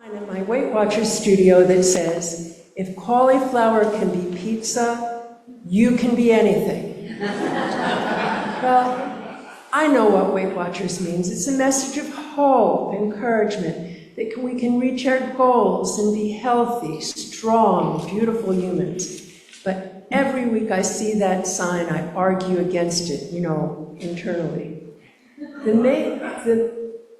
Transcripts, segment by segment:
In my Weight Watchers studio that says, if cauliflower can be pizza, you can be anything. Well, I know what Weight Watchers means. It's a message of hope, encouragement, that we can reach our goals and be healthy, strong, beautiful humans. But every week I see that sign, I argue against it, internally.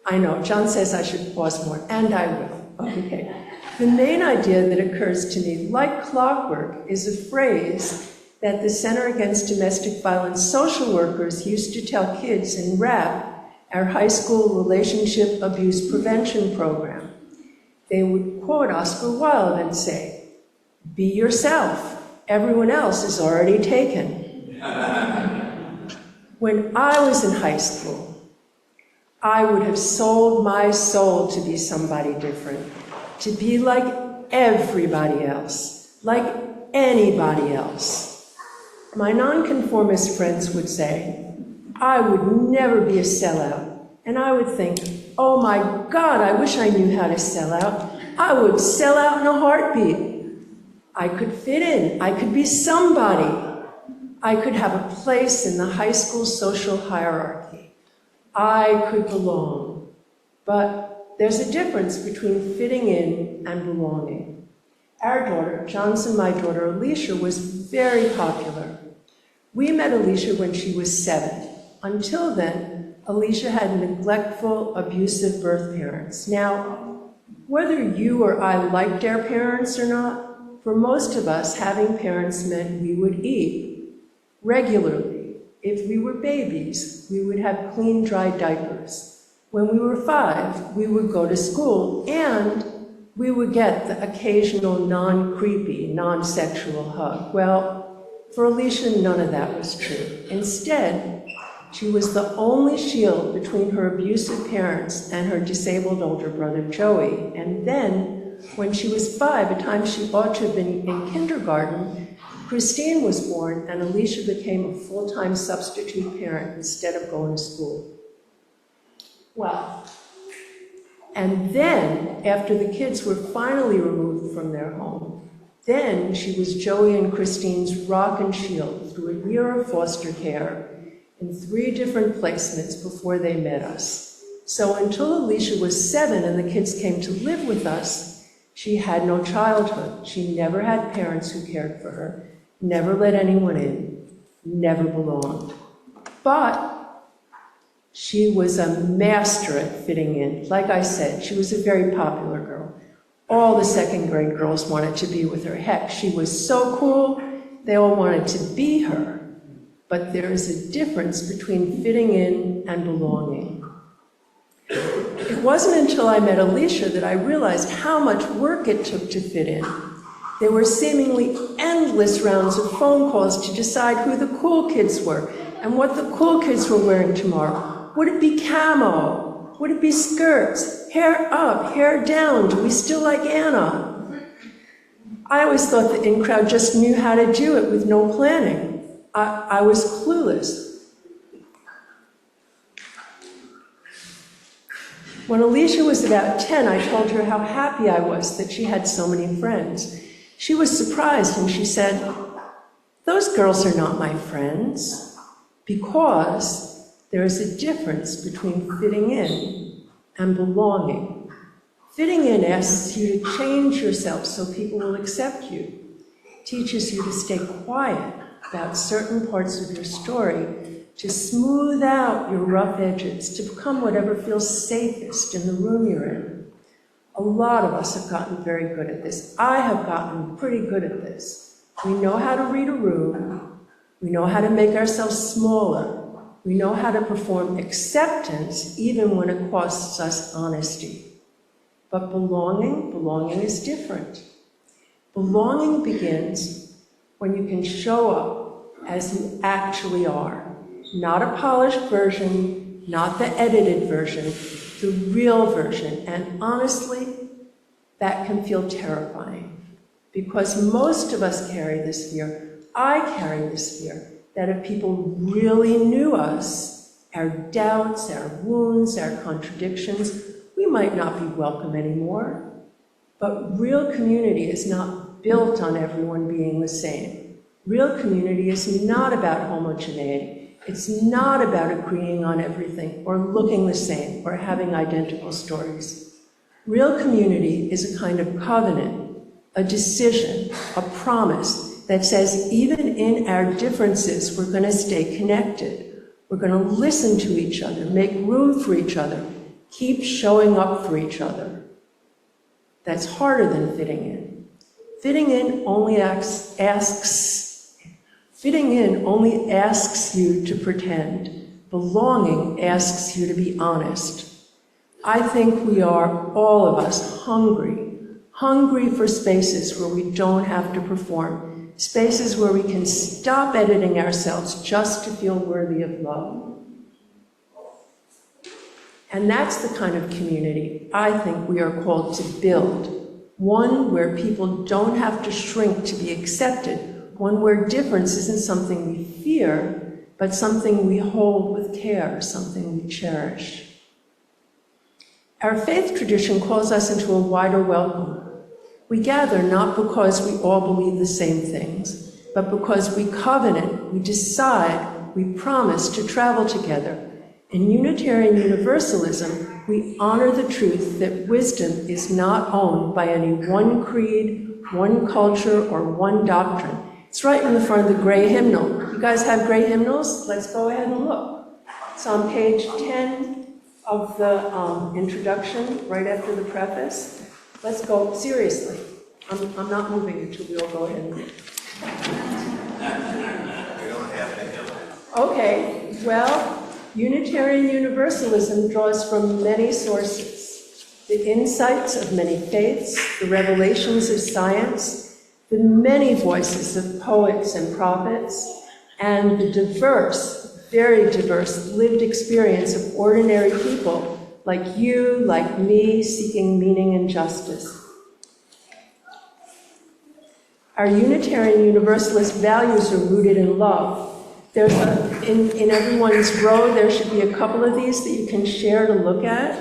I know, John says I should pause more, and I will. Okay. The main idea that occurs to me, like clockwork, is a phrase that the Center Against Domestic Violence social workers used to tell kids in RAP, our high school relationship abuse prevention program. They would quote Oscar Wilde and say, "Be yourself. Everyone else is already taken." When I was in high school, I would have sold my soul to be somebody different, to be like everybody else, like anybody else. My nonconformist friends would say, I would never be a sellout. And I would think, oh my God, I wish I knew how to sell out. I would sell out in a heartbeat. I could fit in. I could be somebody. I could have a place in the high school social hierarchy. I could belong. But there's a difference between fitting in and belonging. Our daughter, John's and my daughter Alicia, was very popular. We met Alicia when she was 7. Until then, Alicia had neglectful, abusive birth parents. Now, whether you or I liked our parents or not, for most of us, having parents meant we would eat regularly. If we were babies, we would have clean, dry diapers. When we were 5, we would go to school, and we would get the occasional non-creepy, non-sexual hug. Well, for Alicia, none of that was true. Instead, she was the only shield between her abusive parents and her disabled older brother, Joey. And then, when she was 5, a time she ought to have been in kindergarten, Christine was born, and Alicia became a full-time substitute parent instead of going to school. Well, and then, after the kids were finally removed from their home, then she was Joey and Christine's rock and shield through a year of foster care in 3 different placements before they met us. So until Alicia was 7 and the kids came to live with us, she had no childhood. She never had parents who cared for her, never let anyone in, never belonged. But she was a master at fitting in. Like I said, she was a very popular girl. All the second grade girls wanted to be with her. Heck, she was so cool, they all wanted to be her. But there is a difference between fitting in and belonging. It wasn't until I met Alicia that I realized how much work it took to fit in. There were seemingly endless rounds of phone calls to decide who the cool kids were and what the cool kids were wearing tomorrow. Would it be camo? Would it be skirts? Hair up, hair down? Do we still like Anna? I always thought the in-crowd just knew how to do it with no planning. I was clueless. When Alicia was about 10, I told her how happy I was that she had so many friends. She was surprised and she said, "Those girls are not my friends," because there is a difference between fitting in and belonging. Fitting in asks you to change yourself so people will accept you, teaches you to stay quiet about certain parts of your story, to smooth out your rough edges, to become whatever feels safest in the room you're in. A lot of us have gotten very good at this. I have gotten pretty good at this. We know how to read a room. We know how to make ourselves smaller. We know how to perform acceptance even when it costs us honesty. But belonging is different. Belonging begins when you can show up as you actually are. Not a polished version, not the edited version, the real version. And honestly, that can feel terrifying because most of us carry this fear. I carry this fear that if people really knew us, our doubts, our wounds, our contradictions, we might not be welcome anymore. But real community is not built on everyone being the same. Real community is not about homogeneity. It's not about agreeing on everything or looking the same or having identical stories. Real community is a kind of covenant, a decision, a promise that says even in our differences, we're going to stay connected. We're going to listen to each other, make room for each other, keep showing up for each other. That's harder than fitting in. Fitting in only asks you to pretend. Belonging asks you to be honest. I think we are, all of us, hungry for spaces where we don't have to perform, spaces where we can stop editing ourselves just to feel worthy of love. And that's the kind of community I think we are called to build. One where people don't have to shrink to be accepted. One where difference isn't something we fear, but something we hold with care, something we cherish. Our faith tradition calls us into a wider welcome. We gather not because we all believe the same things, but because we covenant, we decide, we promise to travel together. In Unitarian Universalism, we honor the truth that wisdom is not owned by any one creed, one culture, or one doctrine. It's right in the front of the gray hymnal. You guys have gray hymnals? Let's go ahead and look. It's on page 10 of the introduction, right after the preface. Let's go, seriously. I'm not moving until we all go ahead and read. Okay, well, Unitarian Universalism draws from many sources. The insights of many faiths, the revelations of science, the many voices of poets and prophets, and the diverse, very diverse lived experience of ordinary people like you, like me, seeking meaning and justice. Our Unitarian Universalist values are rooted in love. There's in everyone's row, there should be a couple of these that you can share to look at.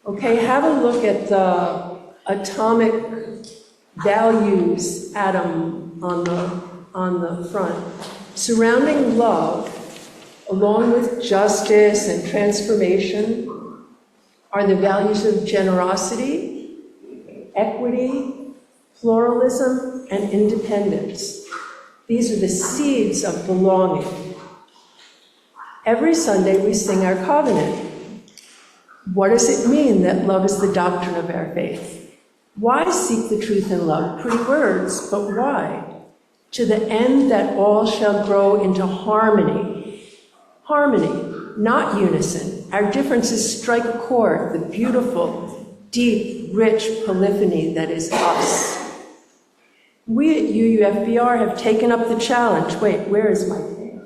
Okay, have a look at the atomic values atom on the front. Surrounding love, along with justice and transformation, are the values of generosity, equity, pluralism, and independence. These are the seeds of belonging. Every Sunday we sing our covenant. What does it mean that love is the doctrine of our faith? Why seek the truth in love? Pretty words, but why? To the end that all shall grow into harmony. Harmony, not unison. Our differences strike a chord, the beautiful, deep, rich polyphony that is us. We at UUFBR have taken up the challenge. Wait, where is my thing?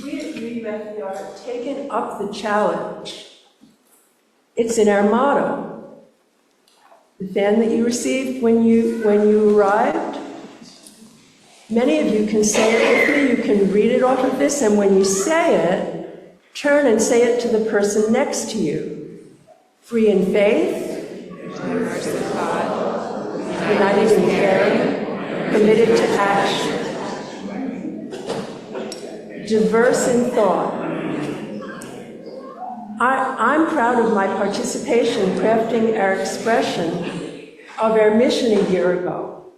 We at UUFBR have taken up the challenge. It's in our motto. The fan that you received when you arrived. Many of you can say it with me. You can read it off of this, and when you say it, turn and say it to the person next to you. Free in faith, united in caring, committed to action, diverse in thought. I'm proud of my participation crafting our expression of our mission a year ago.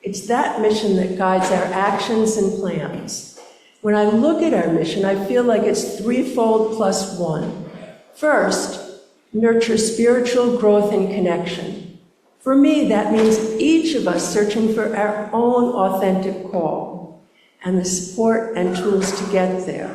It's that mission that guides our actions and plans. When I look at our mission, I feel like it's threefold plus one. First, nurture spiritual growth and connection. For me, that means each of us searching for our own authentic call and the support and tools to get there.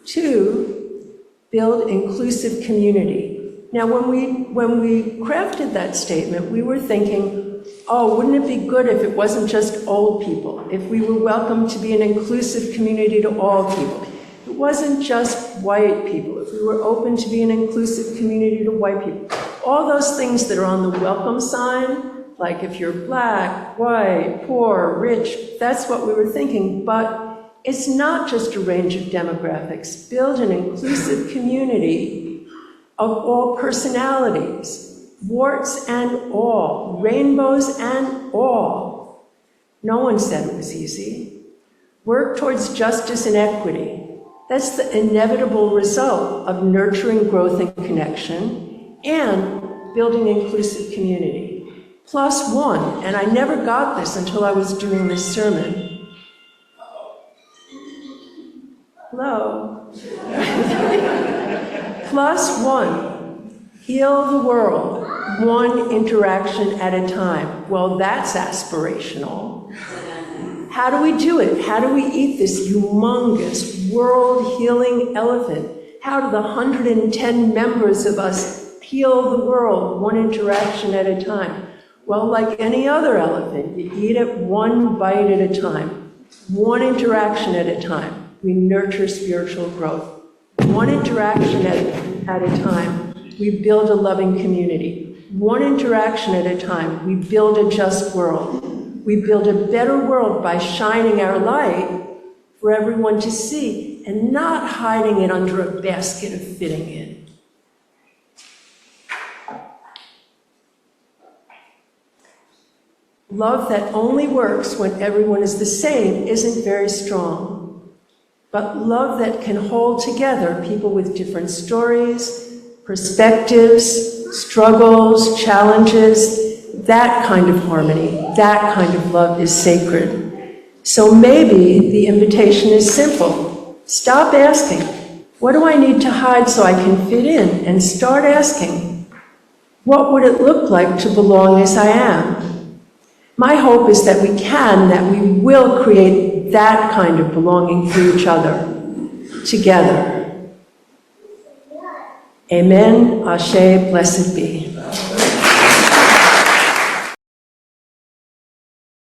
Two, build inclusive community. Now, when we crafted that statement, we were thinking, oh, wouldn't it be good if it wasn't just old people, if we were welcome to be an inclusive community to all people? It wasn't just white people, if we were open to be an inclusive community to white people. All those things that are on the welcome sign, like if you're black, white, poor, rich, that's what we were thinking. But It's not just a range of demographics. Build an inclusive community of all personalities, warts and all, rainbows and all. No one said it was easy. Work towards justice and equity. That's the inevitable result of nurturing growth and connection and building inclusive community. +1, and I never got this until I was doing this sermon. Hello. +1, heal the world, one interaction at a time. Well, that's aspirational. How do we do it? How do we eat this humongous world-healing elephant? How do the 110 members of us heal the world, one interaction at a time? Well, like any other elephant, you eat it one bite at a time, one interaction at a time. We nurture spiritual growth. One interaction at a time, we build a loving community. One interaction at a time, we build a just world. We build a better world by shining our light for everyone to see and not hiding it under a basket of fitting in. Love that only works when everyone is the same isn't very strong. But love that can hold together people with different stories, perspectives, struggles, challenges, that kind of harmony, that kind of love is sacred. So maybe the invitation is simple. Stop asking, what do I need to hide so I can fit in? And start asking, what would it look like to belong as I am? My hope is that we will create that kind of belonging for each other, together. Amen, Ashe, blessed be.